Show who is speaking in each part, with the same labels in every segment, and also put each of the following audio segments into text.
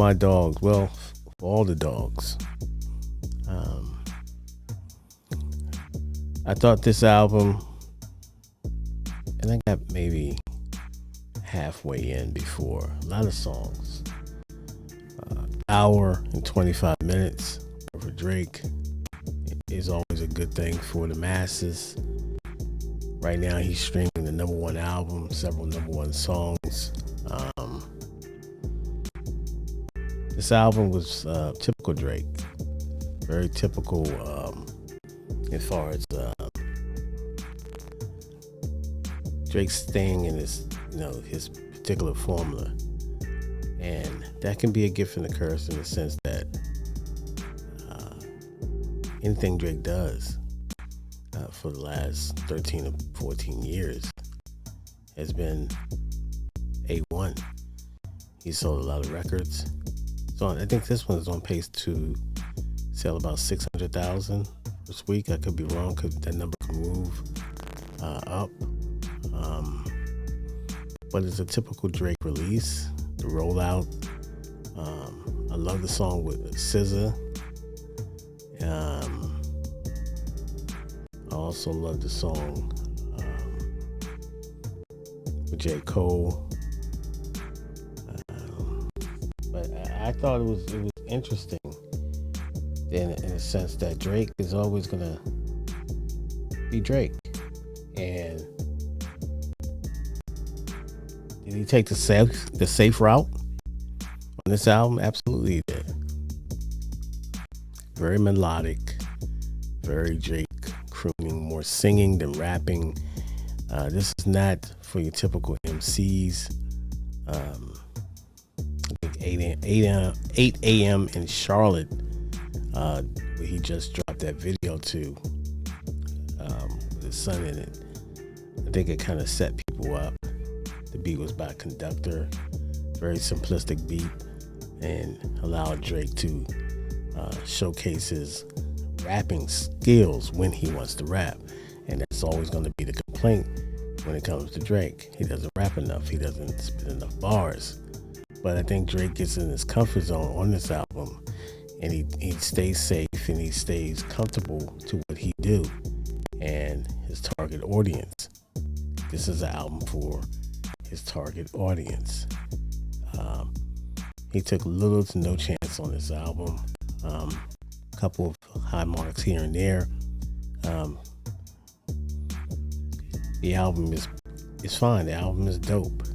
Speaker 1: my dogs. Well, for all the dogs. Um, I thought this album, and I got maybe halfway in before a lot of songs. Hour and 25 minutes for Drake is always a good thing for the masses. Right now, he's streaming the #1 album, several #1 songs. This album was typical Drake, very typical as far as Drake staying in his particular formula, and that can be a gift and a curse in the sense that anything Drake does for the last 13 or 14 years has been A1. He sold a lot of records. So I think this one is on pace to sell about 600,000 this week. I could be wrong, because that number could move up. But it's a typical Drake release. The rollout. I love the song with SZA. I also love the song with J. Cole. But I thought it was interesting in a sense that Drake is always gonna be Drake. And did he take the safe route on this album? Absolutely he did. Very melodic, very Drake crooning, more singing than rapping. This is not for your typical MCs. I think 8 a.m. in Charlotte, where he just dropped that video to with his son in it. I think it kind of set people up. The beat was by Conductor, very simplistic beat, and allowed Drake to showcase his rapping skills when he wants to rap. And that's always going to be the complaint when it comes to Drake. He doesn't rap enough. He doesn't spit enough bars. But I think Drake gets in his comfort zone on this album, and he stays safe and he stays comfortable to what he do and his target audience. This is an album for his target audience. He took little to no chance on this album. A couple of high marks here and there. The album is fine. The album is dope.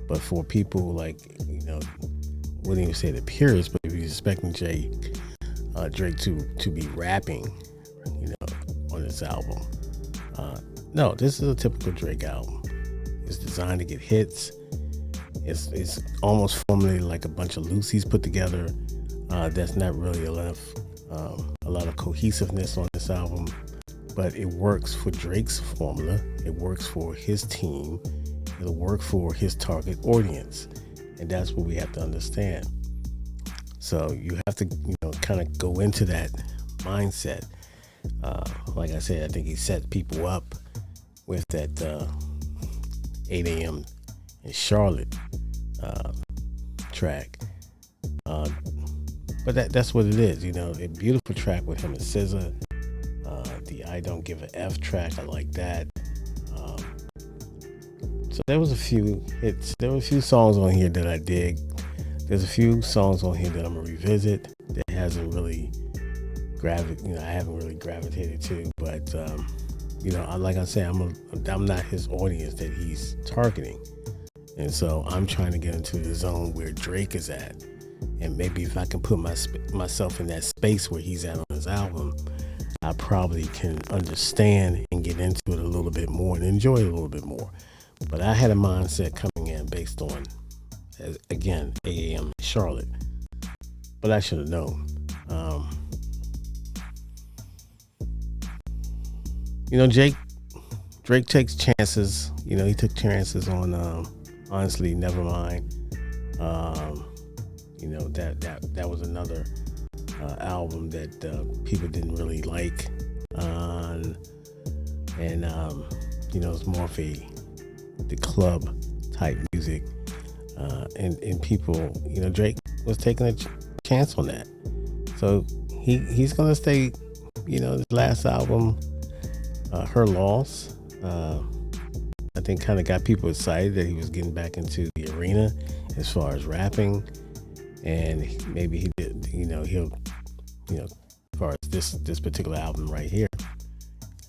Speaker 1: But for people like, wouldn't even say the purists, but if you're expecting Drake to be rapping, on this album, no, this is a typical Drake album. It's designed to get hits. It's almost formulated like a bunch of Lucy's put together. That's not really a lot of cohesiveness on this album, but it works for Drake's formula. It works for his team. It'll work for his target audience, and that's what we have to understand. So you have to, kind of go into that mindset. Like I said, I think he set people up with that 8 a.m. in Charlotte track. But that's what it is, a beautiful track with him and SZA. The I Don't Give a F track, I like that. So there was a few hits. There were a few songs on here that I dig. There's a few songs on here that I'm gonna revisit that hasn't really I haven't really gravitated to. But like I said, I'm not his audience that he's targeting, and so I'm trying to get into the zone where Drake is at. And maybe if I can put myself in that space where he's at on his album, I probably can understand and get into it a little bit more and enjoy it a little bit more. But I had a mindset coming in based on, again, 8 a.m. Charlotte. But I should have known. Drake takes chances. He took chances on, honestly, Nevermind. That was another album that people didn't really like. It's more of the club type music. And people, Drake was taking a chance on that. So he's gonna stay. His last album, Her Loss, I think kind of got people excited that he was getting back into the arena as far as rapping, and maybe he did. He'll, as far as this particular album right here,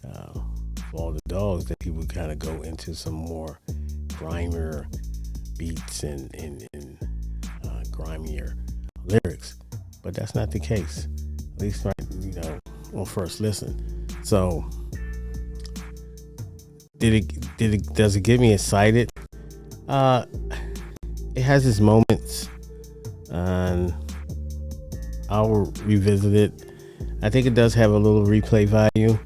Speaker 1: for All the Dogs, that he would kind of go into some more grimier beats and grimier lyrics, but that's not the case. At least right, on first listen. So, does it get me excited? It has its moments, and I'll revisit it. I think it does have a little replay value.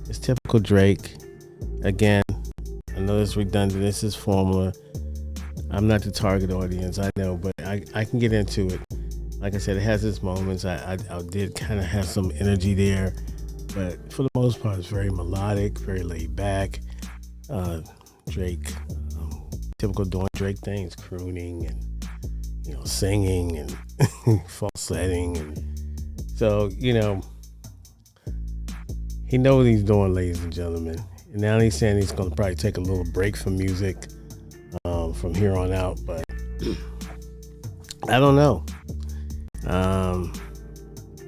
Speaker 1: It's typical Drake. Again, I know it's redundant. This is formula. I'm not the target audience, I know, but I can get into it. Like I said, it has its moments. I did kind of have some energy there, but for the most part, it's very melodic, very laid back. Drake, typical doing Drake things, crooning and singing and falsetting, and so he knows what he's doing, ladies and gentlemen. And now he's saying he's going to probably take a little break from music from here on out, but I don't know. I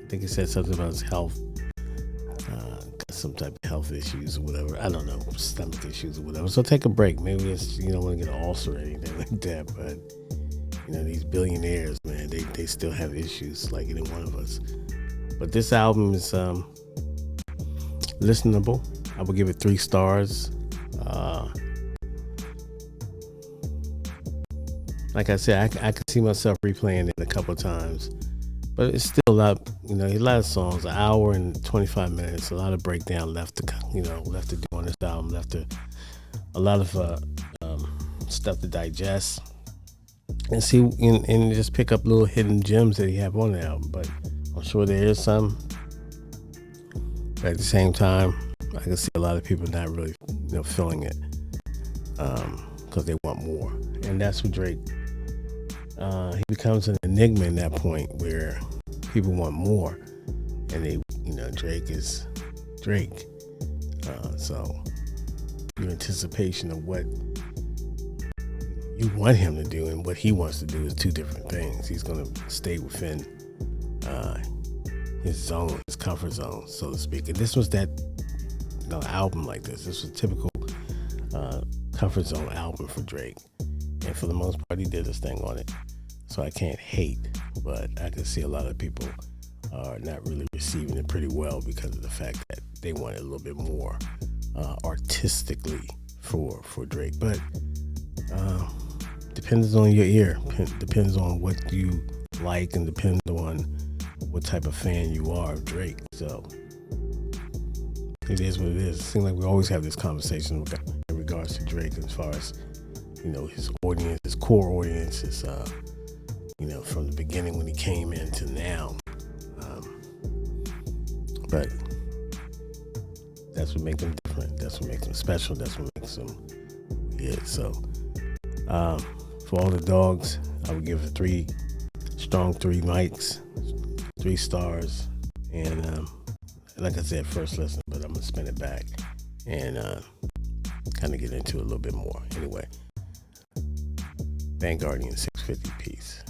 Speaker 1: think he said something about his health, some type of health issues or whatever. I don't know, stomach issues or whatever. So take a break. Maybe it's you don't want to get an ulcer or anything like that. But these billionaires, man, they still have issues like any one of us. But this album is listenable. I would give it 3 stars. Like I said, I could see myself replaying it a couple of times, but it's still a lot. A lot of songs, 1 hour and 25 minutes. A lot of breakdown left to do on this album. A lot of stuff to digest and see, and just pick up little hidden gems that he have on the album. But I'm sure there is some. But at the same time, I can see a lot of people not really, feeling it because they want more, and that's what Drake. He becomes an enigma in that point where people want more, and they, Drake is Drake. So your anticipation of what you want him to do and what he wants to do is 2 different things. He's going to stay within his zone, his comfort zone, so to speak. And this was that album like this. This was a typical comfort zone album for Drake. And for the most part, he did his thing on it. So I can't hate, but I can see a lot of people are not really receiving it pretty well because of the fact that they want it a little bit more artistically for Drake. But depends on your ear, depends on what you like, and depends on what type of fan you are of Drake. So it is what it is. It seems like we always have this conversation in regards to Drake as far as his audience, his core audience is from the beginning when he came in to now. But that's what makes him different. That's what makes him special. That's what makes him who he is. So for All the Dogs, I would give it 3 mics, 3 stars. And like I said, first listen, but I'm going to spin it back and kind of get into it a little bit more. Anyway, Vanguardian 650 piece.